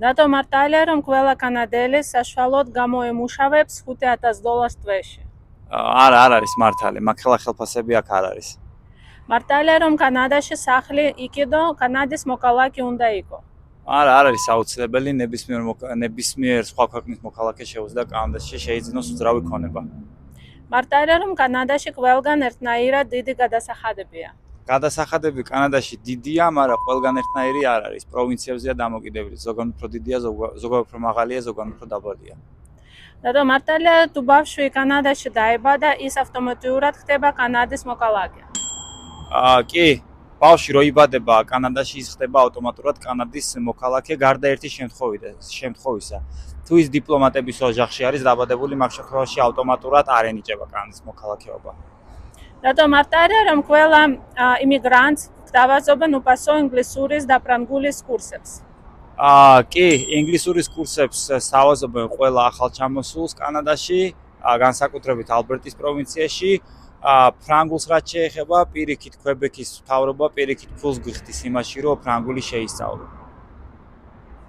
რატომ მარტივია რომ ყველა კანადელი საშუალოდ გამოემუშავებს $5,000 თვეში? არ არის მართალი, მაგ ხელფასები აქ არ არის. მარტივია რომ კანადაში სახლი იყიდო, კანადის მოქალაქე უნდა იყო. არ არის აუცილებელი, ნებისმიერ სხვა ქვეყნის მოქალაქე შეუძლია კანადაში შეიძინოს უძრავი ქონება. მარტივია რომ კანადაში ყველგან ერთნაირად დიდი გადასახადებია. გადასახადები კანადაში დიდია, მაგრამ ყველგან ერთნაირი არ არის. პროვინციებზეა დამოკიდებული, ზოგან უფრო დიდია, ზოგან უფრო მაღალია, ზოგან უფრო დაბალია. რატომ მარტივია თუ ბავშვი კანადაში დაიბადა, ის ავტომატურად ხდება კანადის მოქალაქე? კი, ბავშვი რო იბადება კანადაში, ის ხდება ავტომატურად კანადის მოქალაქე, გარდა ერთი შემთხვევისა. თუ ის დიპლომატების ოჯახში არის დაბადებული, მაგ შემთხვევაში ავტომატურად არ ენიჭება კანადის მოქალაქეობა. რატომ მარტივია რომ ყველა იმიგრანტს გვთავაზობენ უფასო ინგლისურის და ფრანგულის კურსებს? კი, ინგლისურის კურსებს სთავაზობენ ყველა ახალჩამოსულს კანადაში, განსაკუთრებით ალბერტის პროვინციაში. ფრანგულს რაც შეეხება, პირიქით კვებეკის მთავრობა პირიქით ფულს გვიხდის იმაში, რომ ფრანგული შეისწავლო.